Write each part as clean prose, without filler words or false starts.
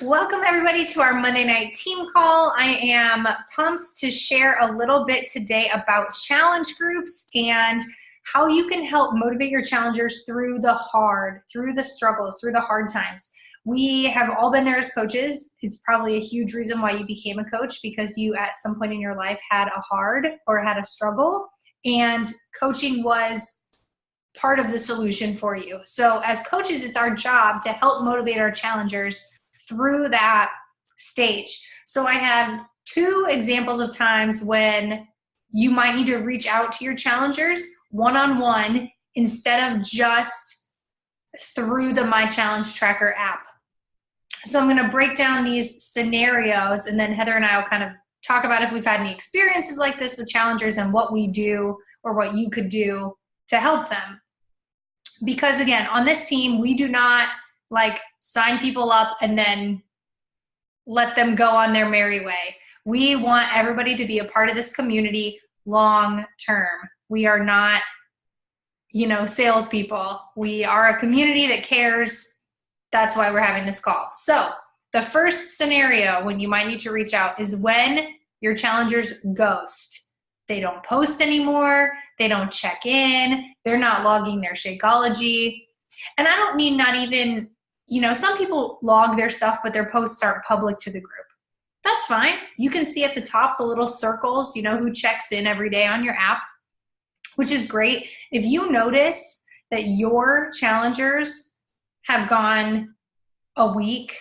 Welcome everybody to our Monday night team call. I am pumped to share a little bit today about challenge groups and how you can help motivate your challengers through the struggles, through the hard times. We have all been there as coaches. It's probably a huge reason why you became a coach, because you at some point in your life had a hard or had a struggle, and coaching was part of the solution for you. So as coaches, it's our job to help motivate our challengers through that stage. So I have two examples of times when you might need to reach out to your challengers one-on-one instead of just through the My Challenge Tracker app. So I'm going to break down these scenarios, and then Heather and I will kind of talk about if we've had any experiences like this with challengers and what we do or what you could do to help them. Because again, on this team, we do not sign people up and then let them go on their merry way. We want everybody to be a part of this community long term. We are not, salespeople. We are a community that cares. That's why we're having this call. So the first scenario when you might need to reach out is when your challengers ghost. They don't post anymore. They don't check in. They're not logging their Shakeology. And I don't mean not even, some people log their stuff, but their posts aren't public to the group. That's fine. You can see at the top the little circles, who checks in every day on your app, which is great. If you notice that your challengers have gone a week,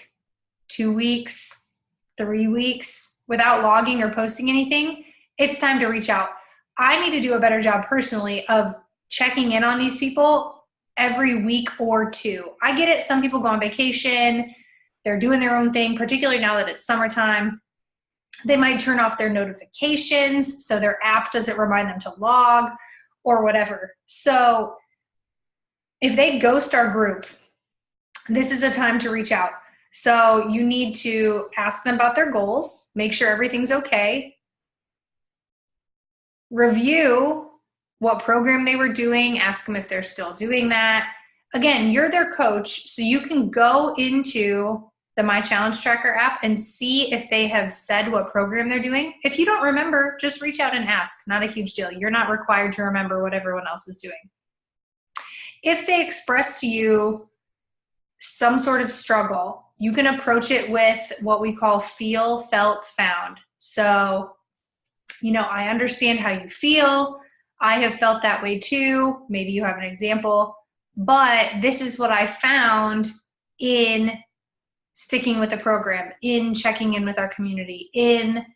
2 weeks, 3 weeks without logging or posting anything, it's time to reach out. I need to do a better job personally of checking in on these people every week or two. I get it. Some people go on vacation. They're doing their own thing, particularly now that it's summertime. They might turn off their notifications so their app doesn't remind them to log or whatever. So if they ghost our group, this is a time to reach out. So you need to ask them about their goals, make sure everything's okay, review what program they were doing, ask them if they're still doing that. Again, you're their coach, so you can go into the My Challenge Tracker app and see if they have said what program they're doing. If you don't remember, just reach out and ask. Not a huge deal. You're not required to remember what everyone else is doing. If they express to you some sort of struggle, you can approach it with what we call feel, felt, found. So, I understand how you feel. I have felt that way too. Maybe you have an example, but this is what I found in sticking with the program, in checking in with our community, in,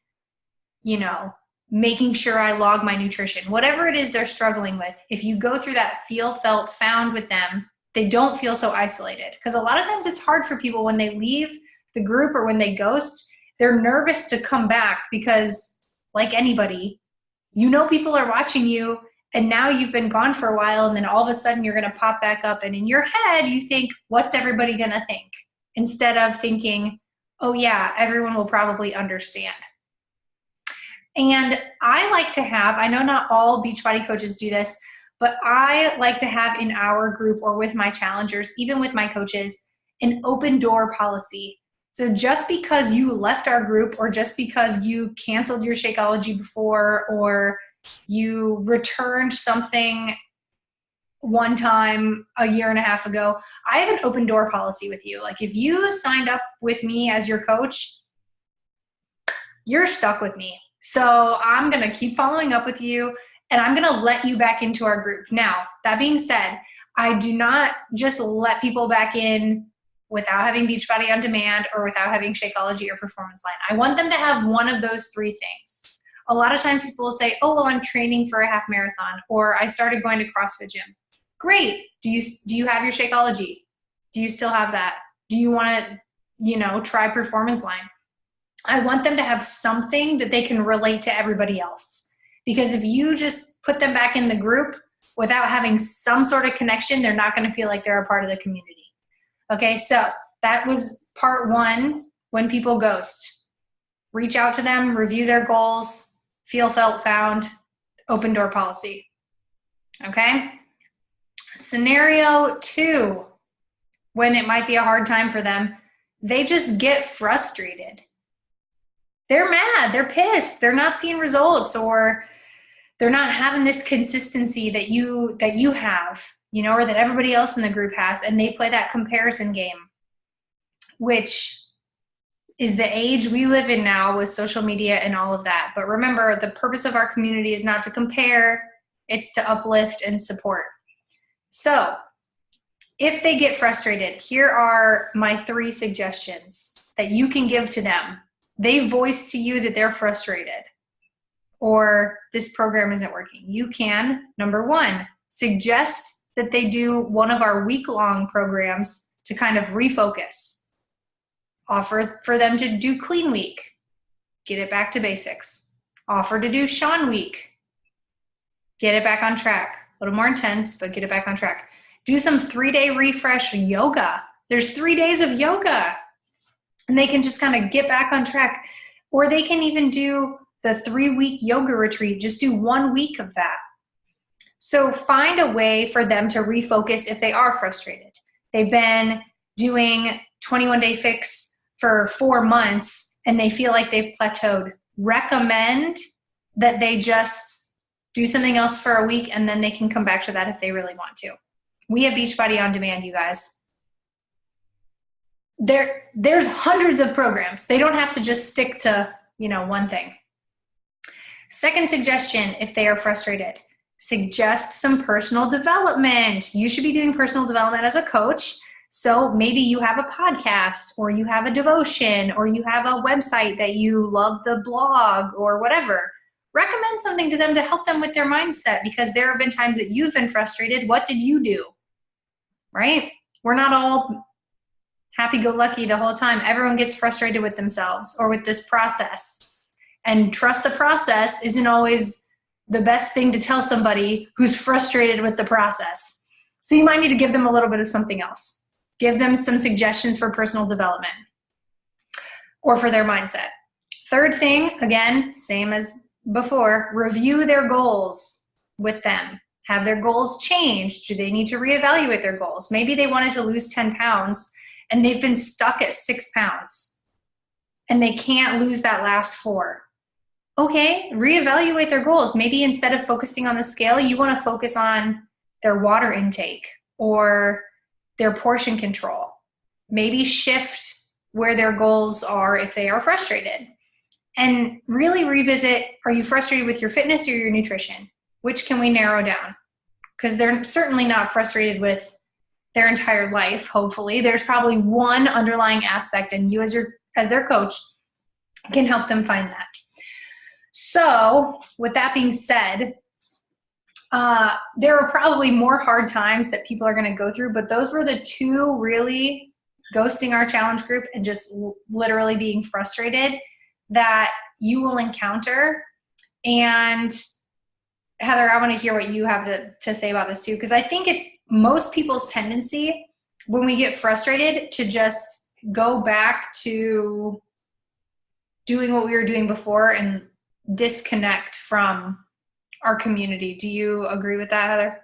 making sure I log my nutrition, whatever it is they're struggling with. If you go through that feel, felt, found with them, they don't feel so isolated. Because a lot of times it's hard for people when they leave the group or when they ghost, they're nervous to come back because, like anybody, people are watching you, and now you've been gone for a while, and then all of a sudden you're going to pop back up, and in your head you think, what's everybody going to think? Instead of thinking, oh yeah, everyone will probably understand. And I like to have, I know not all Beachbody coaches do this, but I like to have in our group or with my challengers, even with my coaches, an open door policy. So just because you left our group, or just because you canceled your Shakeology before, or you returned something one time a year and a half ago, I have an open door policy with you. Like if you signed up with me as your coach, you're stuck with me. So I'm going to keep following up with you, and I'm going to let you back into our group. Now, that being said, I do not just let people back in without having Beachbody On Demand or without having Shakeology or Performance Line. I want them to have one of those three things. A lot of times people will say, oh, well, I'm training for a half marathon, or I started going to CrossFit Gym. Great. Do you have your Shakeology? Do you still have that? Do you want to, try Performance Line? I want them to have something that they can relate to everybody else. Because if you just put them back in the group without having some sort of connection, they're not going to feel like they're a part of the community. Okay, so that was part one, when people ghost. Reach out to them, review their goals, feel, felt, found, open door policy. Okay? Scenario two, when it might be a hard time for them, they just get frustrated. They're mad, they're pissed, they're not seeing results, or they're not having this consistency that you have, or that everybody else in the group has, and they play that comparison game, which is the age we live in now with social media and all of that. But remember, the purpose of our community is not to compare, it's to uplift and support. So if they get frustrated, here are my 3 suggestions that you can give to them. They voice to you that they're frustrated or this program isn't working. You can, number 1, suggest that they do one of our week-long programs to kind of refocus. Offer for them to do Clean Week, get it back to basics. Offer to do Sean Week, get it back on track. A little more intense, but get it back on track. Do some 3-day refresh yoga. There's 3 days of yoga, and they can just kind of get back on track. Or they can even do the 3-week yoga retreat. Just do 1 week of that. So find a way for them to refocus if they are frustrated. They've been doing 21-day fix for 4 months and they feel like they've plateaued. Recommend that they just do something else for a week and then they can come back to that if they really want to. We have Beachbody On Demand, you guys. There's hundreds of programs. They don't have to just stick to, one thing. Second suggestion, if they are frustrated, suggest some personal development. You should be doing personal development as a coach. So maybe you have a podcast, or you have a devotion, or you have a website that you love, the blog or whatever. Recommend something to them to help them with their mindset, because there have been times that you've been frustrated. What did you do? Right? We're not all happy-go-lucky the whole time. Everyone gets frustrated with themselves or with this process. And trust the process isn't always the best thing to tell somebody who's frustrated with the process. So you might need to give them a little bit of something else. Give them some suggestions for personal development or for their mindset. Third thing, again, same as before, review their goals with them. Have their goals changed? Do they need to reevaluate their goals? Maybe they wanted to lose 10 pounds and they've been stuck at 6 pounds and they can't lose that last 4. Okay, reevaluate their goals. Maybe instead of focusing on the scale, you want to focus on their water intake or their portion control. Maybe shift where their goals are if they are frustrated. And really revisit, are you frustrated with your fitness or your nutrition? Which can we narrow down? Because they're certainly not frustrated with their entire life, hopefully. There's probably one underlying aspect, and you as their coach can help them find that. So with that being said, there are probably more hard times that people are going to go through, but those were the 2 really, ghosting our challenge group and just literally being frustrated, that you will encounter. And Heather, I want to hear what you have to say about this too, because I think it's most people's tendency when we get frustrated to just go back to doing what we were doing before and disconnect from our community. Do you agree with that, Heather?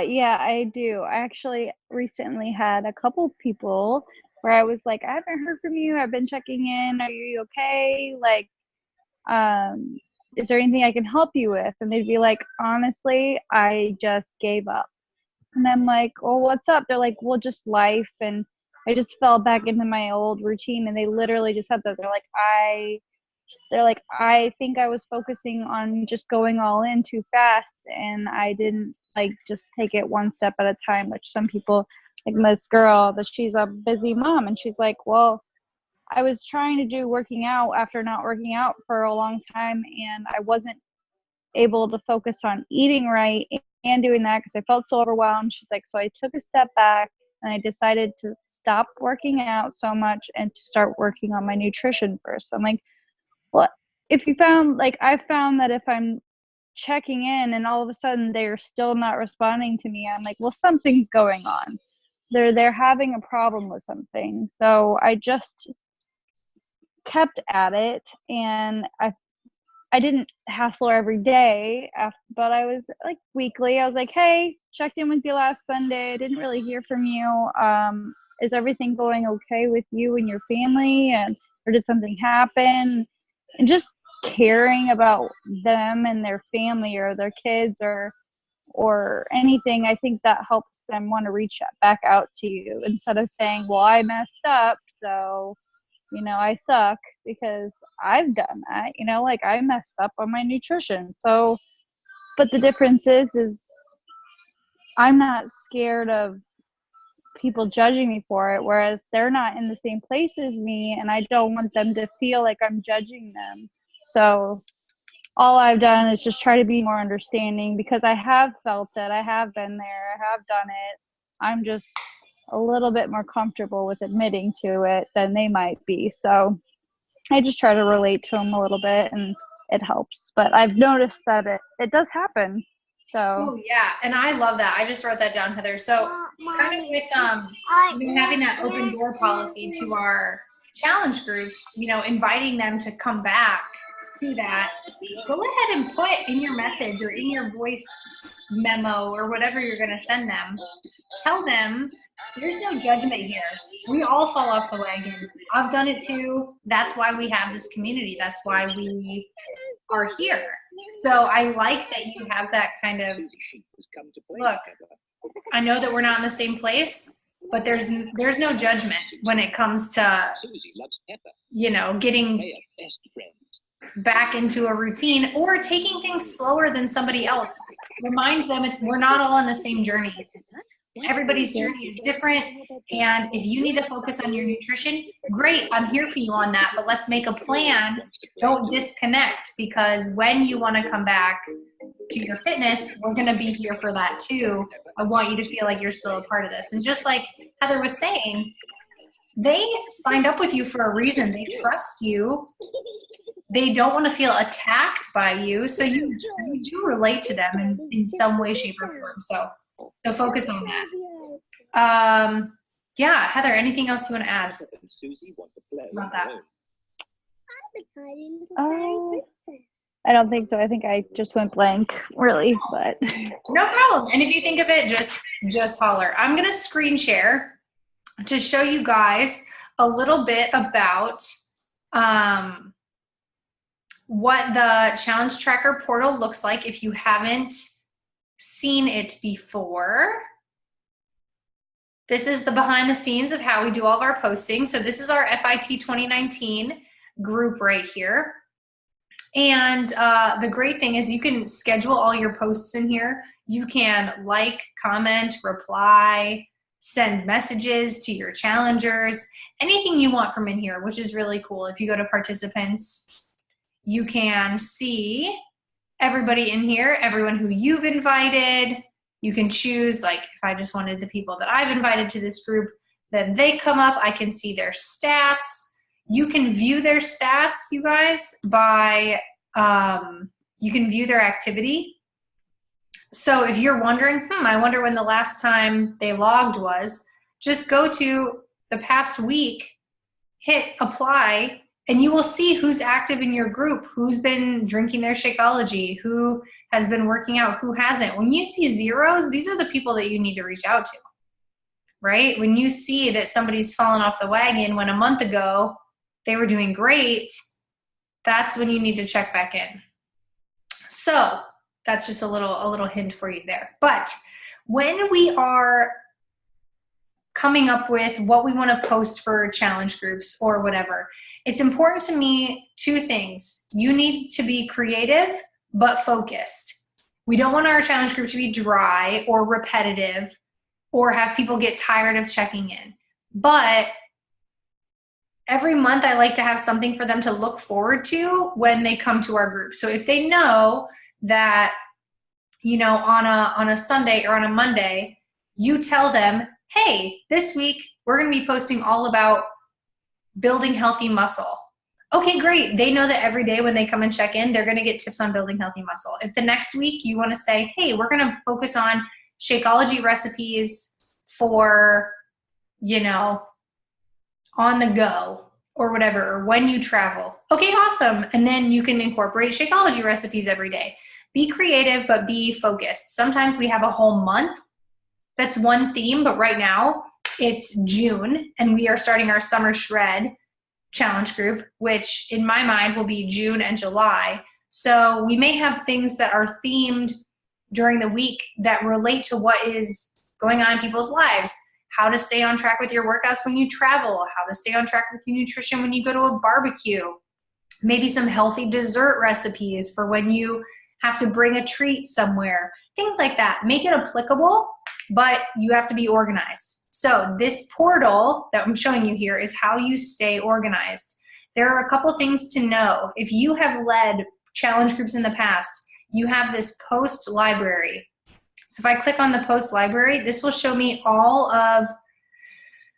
Yeah, I do. I actually recently had a couple people where I was like, I haven't heard from you. I've been checking in. Are you okay? Like, is there anything I can help you with? And they'd be like, honestly, I just gave up. And I'm like, well, what's up? They're like, well, just life. And I just fell back into my old routine. And they literally just said that. They're like, I think I was focusing on just going all in too fast, and I didn't just take it one step at a time, which some people, like this girl, that she's a busy mom, and she's like, well, I was trying to do working out after not working out for a long time, and I wasn't able to focus on eating right and doing that because I felt so overwhelmed. She's like, so I took a step back and I decided to stop working out so much and to start working on my nutrition first. I'm like, well, if you found, I found that if I'm checking in and all of a sudden they're still not responding to me, I'm like, well, something's going on. They're having a problem with something. So I just kept at it, and I I didn't hassle her every day, but I was like weekly. I was like, hey, checked in with you last Sunday. I didn't really hear from you. Is everything going okay with you and your family? And or did something happen? And just caring about them and their family or their kids or anything, I think that helps them want to reach back out to you instead of saying, well, I messed up, so I suck, because I've done that, like I messed up on my nutrition. So, but the difference is I'm not scared of people judging me for it, whereas they're not in the same place as me, and I don't want them to feel like I'm judging them. So all I've done is just try to be more understanding, because I have felt it. I have been there. I have done it. I'm just a little bit more comfortable with admitting to it than they might be. So I just try to relate to them a little bit, and it helps. But I've noticed that it does happen. So Oh yeah, and I love that. I just wrote that down, Heather. So kind of with having that open door policy to our challenge groups, inviting them to come back to that, go ahead and put in your message or in your voice memo or whatever you're going to send them, tell them there's no judgment here. We all fall off the wagon. I've done it too. That's why we have this community. That's why we are here. So I like that you have that kind of, look, I know that we're not in the same place, but there's no judgment when it comes to, getting back into a routine or taking things slower than somebody else. Remind them we're not all on the same journey. Everybody's journey is different, and if you need to focus on your nutrition, great, I'm here for you on that, but let's make a plan. Don't disconnect, because when you want to come back to your fitness, we're going to be here for that too. I want you to feel like you're still a part of this. And just like Heather was saying, they signed up with you for a reason. They trust you. They don't want to feel attacked by you, so you do relate to them in some way, shape, or form. So focus on that. Yeah, Heather, anything else you want to add about that? I don't think so. I think I just went blank, really, but no problem. And if you think of it, just holler. I'm going to screen share to show you guys a little bit about what the Challenge Tracker portal looks like if you haven't seen it before. This is the behind the scenes of how we do all of our posting. So this is our FIT 2019 group right here. And the great thing is you can schedule all your posts in here. You can like, comment, reply, send messages to your challengers, anything you want from in here, which is really cool. If you go to participants, you can see everybody in here, everyone who you've invited. You can choose, like if I just wanted the people that I've invited to this group, then they come up, I can see their stats. You can view their stats, you guys, by, you can view their activity. So if you're wondering, I wonder when the last time they logged was, just go to the past week, hit apply, and you will see who's active in your group, who's been drinking their Shakeology, who has been working out, who hasn't. When you see zeros, these are the people that you need to reach out to, right? When you see that somebody's fallen off the wagon when a month ago they were doing great, that's when you need to check back in. So that's just a little hint for you there. But when we are coming up with what we want to post for challenge groups or whatever, it's important to me, two things. You need to be creative, but focused. We don't want our challenge group to be dry or repetitive or have people get tired of checking in. But every month I like to have something for them to look forward to when they come to our group. So if they know that, on a Sunday or on a Monday, you tell them, hey, this week we're going to be posting all about building healthy muscle. Okay, great. They know that every day when they come and check in, they're going to get tips on building healthy muscle. If the next week you want to say, hey, we're going to focus on Shakeology recipes for, on the go, or whatever, or when you travel. Okay, awesome. And then you can incorporate Shakeology recipes every day. Be creative, but be focused. Sometimes we have a whole month that's one theme, but right now it's June and we are starting our summer shred challenge group, which in my mind will be June and July. So we may have things that are themed during the week that relate to what is going on in people's lives. How to stay on track with your workouts when you travel, how to stay on track with your nutrition when you go to a barbecue, maybe some healthy dessert recipes for when you have to bring a treat somewhere, things like that. Make it applicable, but you have to be organized. So this portal that I'm showing you here is how you stay organized. There are a couple things to know. If you have led challenge groups in the past, you have this post library. So if I click on the post library, this will show me all of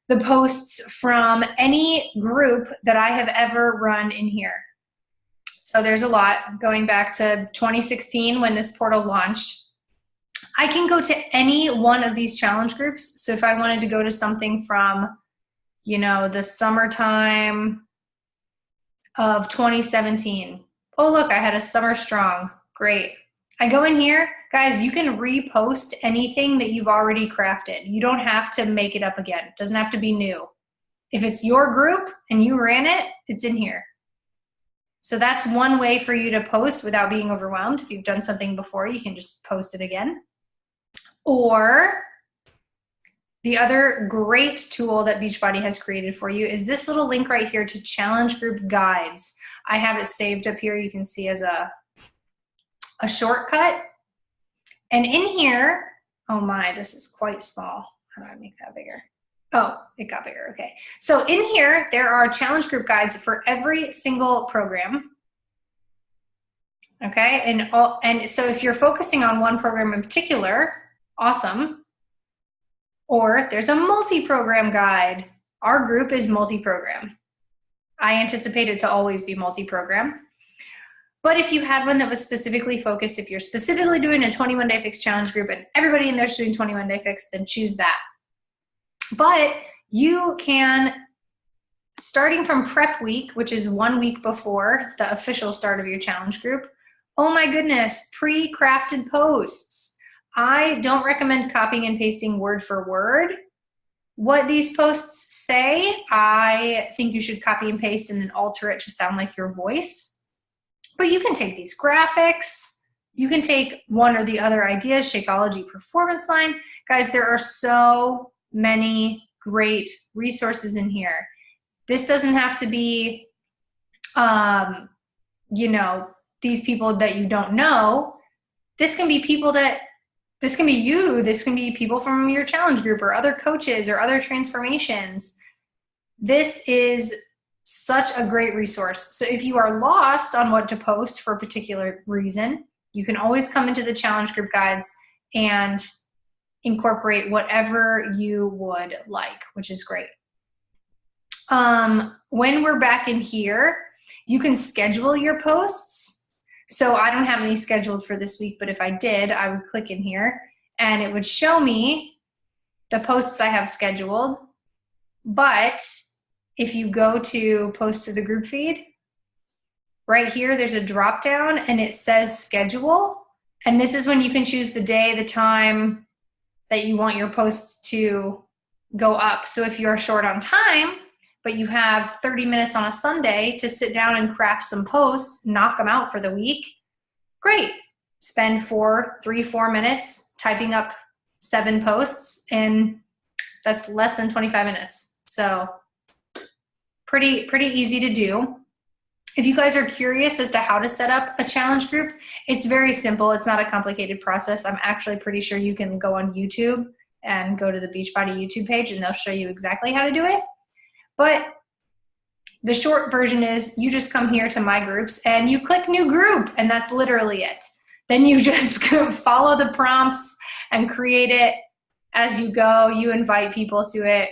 the posts from any group that I have ever run in here. So there's a lot going back to 2016 when this portal launched. I can go to any one of these challenge groups. So if I wanted to go to something from, you know, the summertime of 2017. Oh, look, I had a summer strong. Great. I go in here, guys, you can repost anything that you've already crafted. You don't have to make it up again. It doesn't have to be new. If it's your group and you ran it, it's in here. So that's one way for you to post without being overwhelmed. If you've done something before, you can just post it again. Or the other great tool that Beachbody has created for you is this little link right here to challenge group guides. I have it saved up here. You can see as a shortcut. And in here, oh my, this is quite small. How do I make that bigger? Oh, it got bigger, okay. So in here, there are challenge group guides for every single program. Okay, and so if you're focusing on one program in particular, awesome. Or there's a multi-program guide. Our group is multi-program. I anticipate it to always be multi-program. But if you had one that was specifically focused, if you're specifically doing a 21-day fix challenge group and everybody in there is doing 21-day fix, then choose that. But you can, starting from prep week, which is 1 week before the official start of your challenge group, oh my goodness, pre-crafted posts. I don't recommend copying and pasting word for word what these posts say. I think you should copy and paste and then alter it to sound like your voice. But you can take these graphics. You can take one or the other ideas, Shakeology Performance Line. Guys, there are so many great resources in here. This doesn't have to be, you know, these people that you don't know. This can be people that, this can be you. This can be people from your challenge group or other coaches or other transformations. This is such a great resource. So if you are lost on what to post for a particular reason, you can always come into the challenge group guides and incorporate whatever you would like, which is great. When we're back in here, you can schedule your posts. So I don't have any scheduled for this week, but if I did, I would click in here and it would show me the posts I have scheduled. But if you go to post to the group feed, right here, there's a drop down and it says schedule. And this is when you can choose the day, the time that you want your posts to go up. So if you're short on time, but you have 30 minutes on a Sunday to sit down and craft some posts, knock them out for the week, great. Spend 4 minutes typing up 7 posts, and that's less than 25 minutes. So pretty easy to do. If you guys are curious as to how to set up a challenge group, it's very simple. It's not a complicated process. I'm actually pretty sure you can go on YouTube and go to the Beachbody YouTube page and they'll show you exactly how to do it. But the short version is you just come here to my groups and you click new group, and that's literally it. Then you just follow the prompts and create it as you go. You invite people to it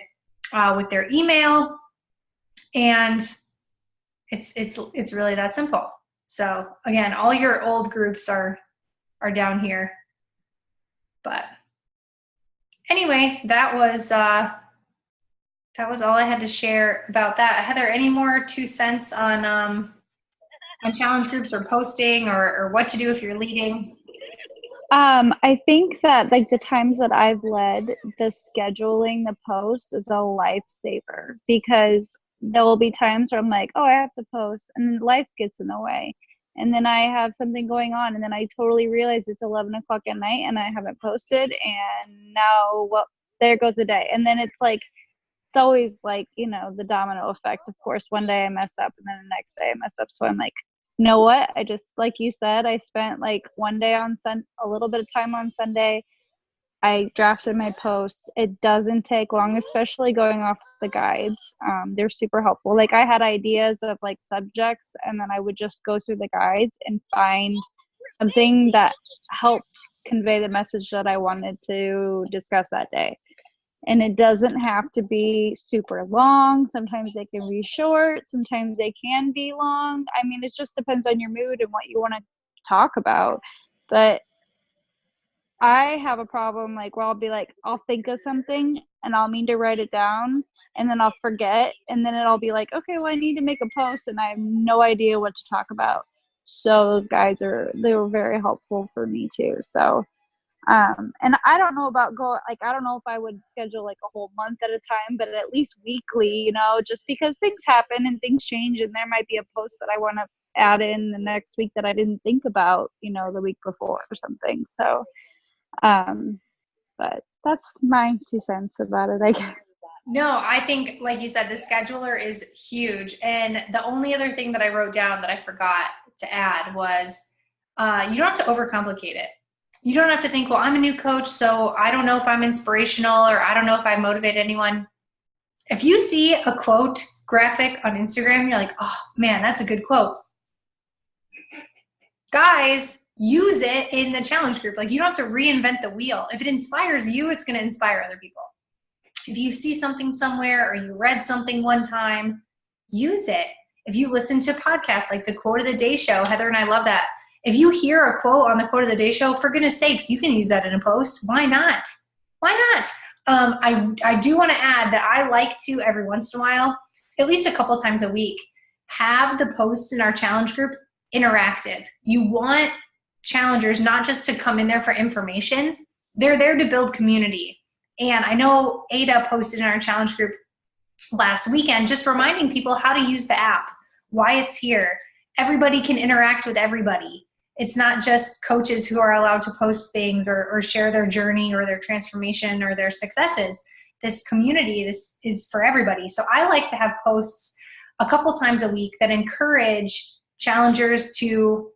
with their email, and it's really that simple. So again, all your old groups are down here. But anyway, that was That was all I had to share about that. Heather, any more 2 cents on challenge groups or posting or what to do if you're leading? I think that like the times that I've led, the scheduling the post is a lifesaver because there will be times where I'm like, oh, I have to post, and then life gets in the way. And then I have something going on, and then I totally realize it's 11 o'clock at night and I haven't posted. And now, well, there goes the day. And then it's like, it's always like, you know, the domino effect. Of course, one day I mess up and then the next day I mess up. So I'm like, you know what? I just, like you said, I spent like one day on a little bit of time on Sunday. I drafted my posts. It doesn't take long, especially going off the guides. They're super helpful. Like I had ideas of like subjects, and then I would just go through the guides and find something that helped convey the message that I wanted to discuss that day. And it doesn't have to be super long. Sometimes they can be short. Sometimes they can be long. I mean, it just depends on your mood and what you want to talk about. But I have a problem like where I'll be like, I'll think of something and I'll mean to write it down and then I'll forget. And then it'll be like, okay, well, I need to make a post and I have no idea what to talk about. So those guys they were very helpful for me too. So and I don't know about I don't know if I would schedule like a whole month at a time, but at least weekly, you know, just because things happen and things change and there might be a post that I want to add in the next week that I didn't think about, you know, the week before or something. So, but that's my 2 cents about it, I guess. No, I think, like you said, the scheduler is huge. And the only other thing that I wrote down that I forgot to add was you don't have to overcomplicate it. You don't have to think, well, I'm a new coach, so I don't know if I'm inspirational or I don't know if I motivate anyone. If you see a quote graphic on Instagram, you're like, oh man, that's a good quote. Guys, use it in the challenge group. Like you don't have to reinvent the wheel. If it inspires you, it's going to inspire other people. If you see something somewhere or you read something one time, use it. If you listen to podcasts like the Quote of the Day Show, Heather and I love that. If you hear a quote on the Quote of the Day Show, for goodness sakes, you can use that in a post. Why not? Why not? I do want to add that I like to, every once in a while, at least a couple times a week, have the posts in our challenge group interactive. You want challengers not just to come in there for information. They're there to build community. And I know Ada posted in our challenge group last weekend just reminding people how to use the app, why it's here. Everybody can interact with everybody. It's not just coaches who are allowed to post things or share their journey or their transformation or their successes. This community, this is for everybody. So I like to have posts a couple times a week that encourage challengers to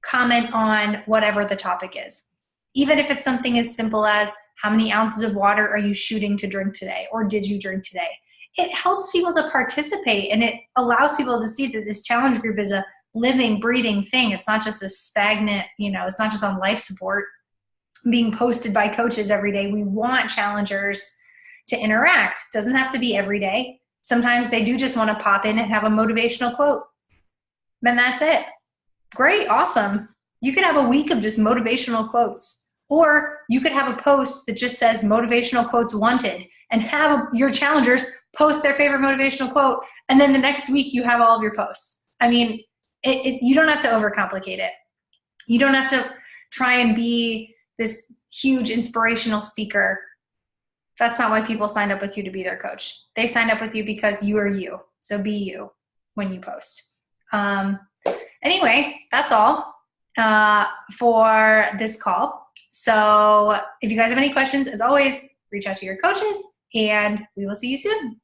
comment on whatever the topic is. Even if it's something as simple as how many ounces of water are you shooting to drink today, or did you drink today? It helps people to participate and it allows people to see that this challenge group is a living, breathing thing. It's not just a stagnant, it's not just on life support being posted by coaches every day. We want challengers to interact. It doesn't have to be every day. Sometimes they do just want to pop in and have a motivational quote. Then that's it. Great, awesome. You could have a week of just motivational quotes, or you could have a post that just says motivational quotes wanted and have your challengers post their favorite motivational quote. And then the next week you have all of your posts. I mean, you don't have to overcomplicate it. You don't have to try and be this huge inspirational speaker. That's not why people signed up with you to be their coach. They signed up with you because you are you. So be you when you post. Anyway, that's all for this call. So if you guys have any questions, as always, reach out to your coaches and we will see you soon.